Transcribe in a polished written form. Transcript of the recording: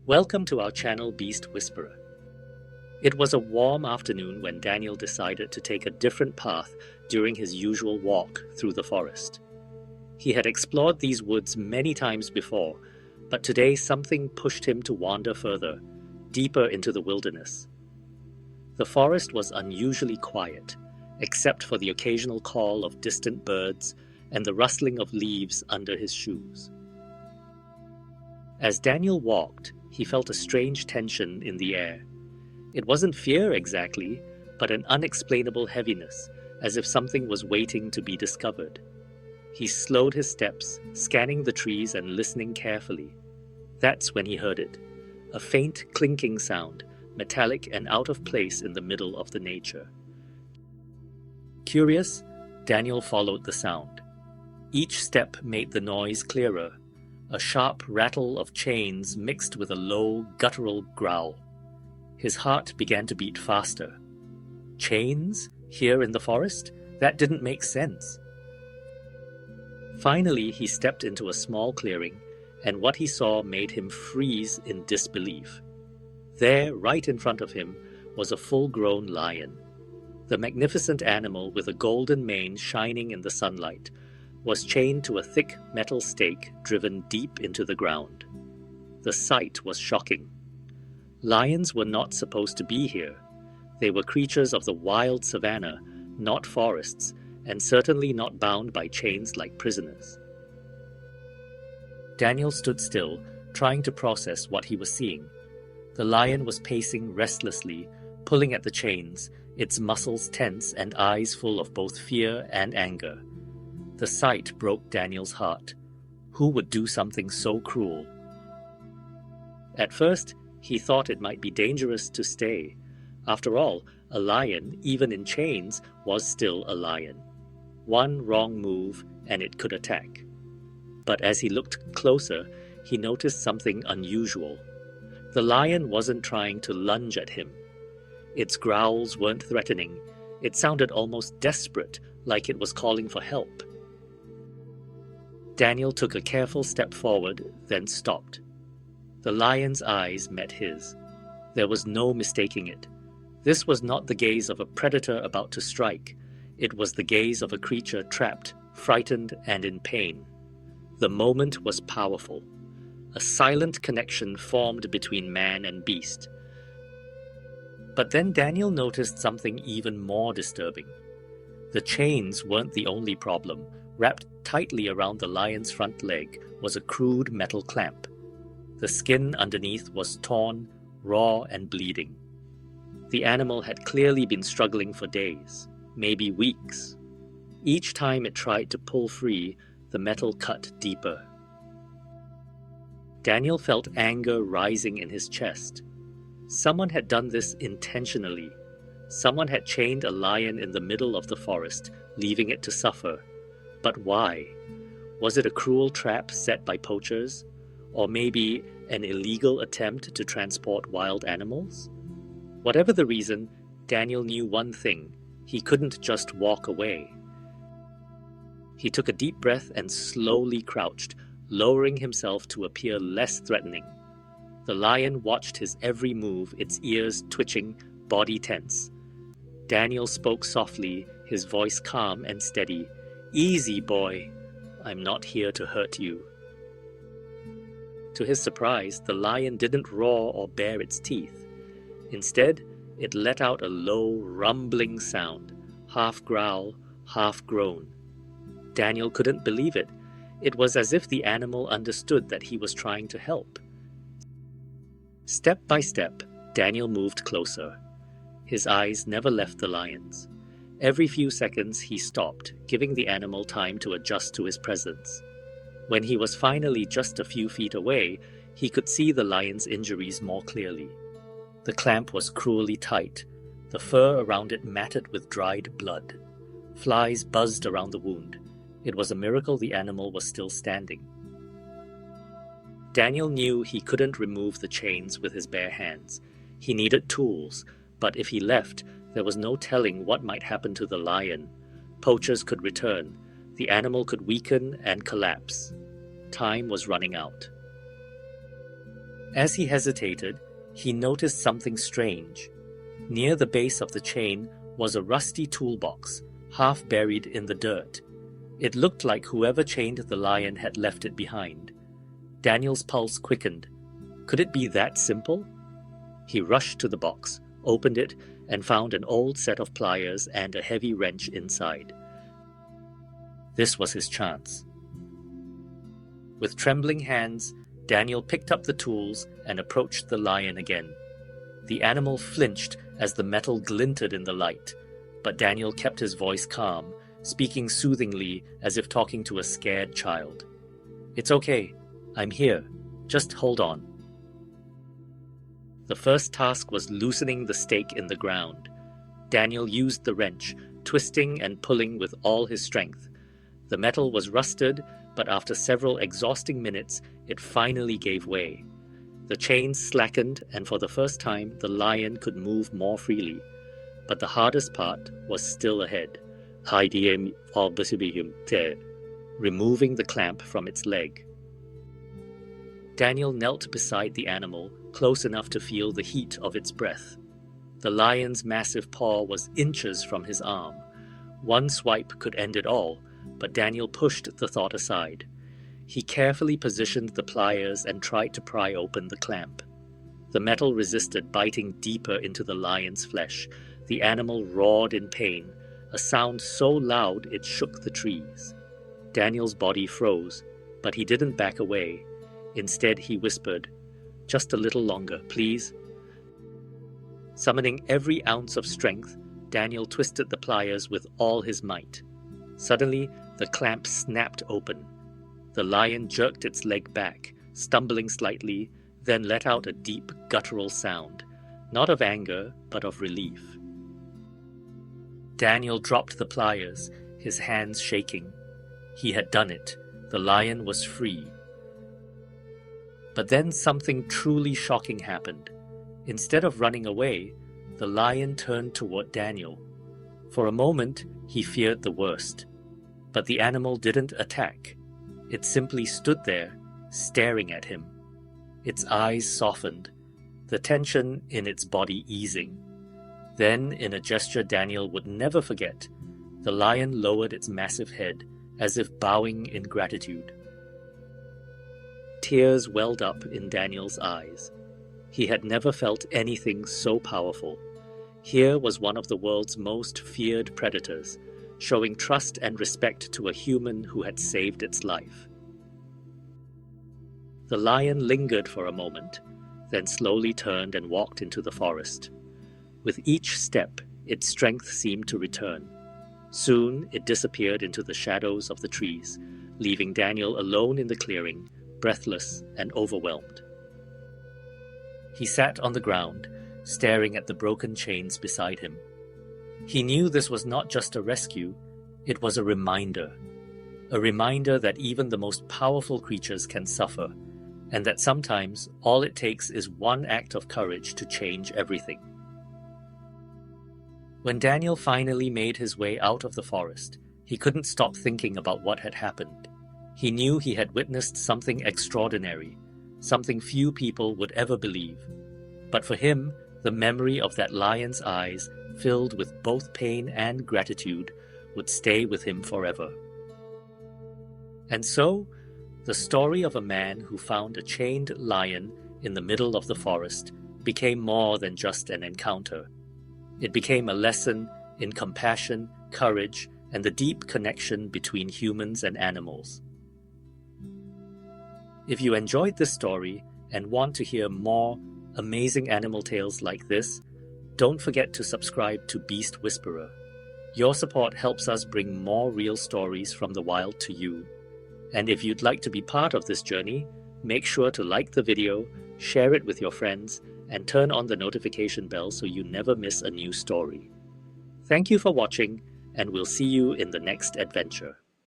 Welcome to our channel Beast Whisperer. It was a warm afternoon when Daniel decided to take a different path during his usual walk through the forest. He had explored these woods many times before, but today something pushed him to wander further, deeper into the wilderness. The forest was unusually quiet, except for the occasional call of distant birds and the rustling of leaves under his shoes. As Daniel walked, he felt a strange tension in the air. It wasn't fear exactly, but an unexplainable heaviness, as if something was waiting to be discovered. He slowed his steps, scanning the trees and listening carefully. That's when he heard it, a faint clinking sound, metallic and out of place in the middle of the nature. Curious, Daniel followed the sound. Each step made the noise clearer, a sharp rattle of chains mixed with a low, guttural growl. His heart began to beat faster. Chains? Here in the forest? That didn't make sense. Finally, he stepped into a small clearing, and what he saw made him freeze in disbelief. There, right in front of him, was a full-grown lion. The magnificent animal, with a golden mane shining in the sunlight, was chained to a thick metal stake driven deep into the ground. The sight was shocking. Lions were not supposed to be here. They were creatures of the wild savanna, not forests, and certainly not bound by chains like prisoners. Daniel stood still, trying to process what he was seeing. The lion was pacing restlessly, pulling at the chains, its muscles tense and eyes full of both fear and anger. The sight broke Daniel's heart. Who would do something so cruel? At first, he thought it might be dangerous to stay. After all, a lion, even in chains, was still a lion. One wrong move, and it could attack. But as he looked closer, he noticed something unusual. The lion wasn't trying to lunge at him. Its growls weren't threatening. It sounded almost desperate, like it was calling for help. Daniel took a careful step forward, then stopped. The lion's eyes met his. There was no mistaking it. This was not the gaze of a predator about to strike. It was the gaze of a creature trapped, frightened, and in pain. The moment was powerful. A silent connection formed between man and beast. But then Daniel noticed something even more disturbing. The chains weren't the only problem. Wrapped tightly around the lion's front leg was a crude metal clamp. The skin underneath was torn, raw, and bleeding. The animal had clearly been struggling for days, maybe weeks. Each time it tried to pull free, the metal cut deeper. Daniel felt anger rising in his chest. Someone had done this intentionally. Someone had chained a lion in the middle of the forest, leaving it to suffer. But why? Was it a cruel trap set by poachers? Or maybe an illegal attempt to transport wild animals? Whatever the reason, Daniel knew one thing: he couldn't just walk away. He took a deep breath and slowly crouched, lowering himself to appear less threatening. The lion watched his every move, its ears twitching, body tense. Daniel spoke softly, his voice calm and steady. "Easy, boy. I'm not here to hurt you." To his surprise, the lion didn't roar or bare its teeth. Instead, it let out a low, rumbling sound, half growl, half groan. Daniel couldn't believe it. It was as if the animal understood that he was trying to help. Step by step, Daniel moved closer. His eyes never left the lion's. Every few seconds he stopped, giving the animal time to adjust to his presence. When he was finally just a few feet away, he could see the lion's injuries more clearly. The clamp was cruelly tight. The fur around it matted with dried blood. Flies buzzed around the wound. It was a miracle the animal was still standing. Daniel knew he couldn't remove the chains with his bare hands. He needed tools, but if he left, there was no telling what might happen to the lion. Poachers could return. The animal could weaken and collapse. Time was running out. As he hesitated, he noticed something strange. Near the base of the chain was a rusty toolbox, half buried in the dirt. It looked like whoever chained the lion had left it behind. Daniel's pulse quickened. Could it be that simple? He rushed to the box, opened it, and found an old set of pliers and a heavy wrench inside. This was his chance. With trembling hands, Daniel picked up the tools and approached the lion again. The animal flinched as the metal glinted in the light, but Daniel kept his voice calm, speaking soothingly as if talking to a scared child. "It's okay. I'm here. Just hold on." The first task was loosening the stake in the ground. Daniel used the wrench, twisting and pulling with all his strength. The metal was rusted, but after several exhausting minutes, it finally gave way. The chains slackened, and for the first time, the lion could move more freely. But the hardest part was still ahead. Removing the clamp from its leg. Daniel knelt beside the animal, close enough to feel the heat of its breath. The lion's massive paw was inches from his arm. One swipe could end it all, but Daniel pushed the thought aside. He carefully positioned the pliers and tried to pry open the clamp. The metal resisted biting deeper into the lion's flesh. The animal roared in pain, a sound so loud it shook the trees. Daniel's body froze, but he didn't back away. Instead, he whispered, "Just a little longer, please." Summoning every ounce of strength, Daniel twisted the pliers with all his might. Suddenly, the clamp snapped open. The lion jerked its leg back, stumbling slightly, then let out a deep, guttural sound, not of anger, but of relief. Daniel dropped the pliers, his hands shaking. He had done it. The lion was free. But then something truly shocking happened. Instead of running away, the lion turned toward Daniel. For a moment, he feared the worst. But the animal didn't attack. It simply stood there, staring at him. Its eyes softened, the tension in its body easing. Then, in a gesture Daniel would never forget, the lion lowered its massive head, as if bowing in gratitude. Tears welled up in Daniel's eyes. He had never felt anything so powerful. Here was one of the world's most feared predators, showing trust and respect to a human who had saved its life. The lion lingered for a moment, then slowly turned and walked into the forest. With each step, its strength seemed to return. Soon, it disappeared into the shadows of the trees, leaving Daniel alone in the clearing, breathless and overwhelmed. He sat on the ground, staring at the broken chains beside him. He knew this was not just a rescue, it was a reminder that even the most powerful creatures can suffer, and that sometimes all it takes is one act of courage to change everything. When Daniel finally made his way out of the forest, he couldn't stop thinking about what had happened. He knew he had witnessed something extraordinary, something few people would ever believe. But for him, the memory of that lion's eyes, filled with both pain and gratitude, would stay with him forever. And so, the story of a man who found a chained lion in the middle of the forest became more than just an encounter. It became a lesson in compassion, courage, and the deep connection between humans and animals. If you enjoyed this story and want to hear more amazing animal tales like this, don't forget to subscribe to Beast Whisperer. Your support helps us bring more real stories from the wild to you. And if you'd like to be part of this journey, make sure to like the video, share it with your friends, and turn on the notification bell so you never miss a new story. Thank you for watching, and we'll see you in the next adventure.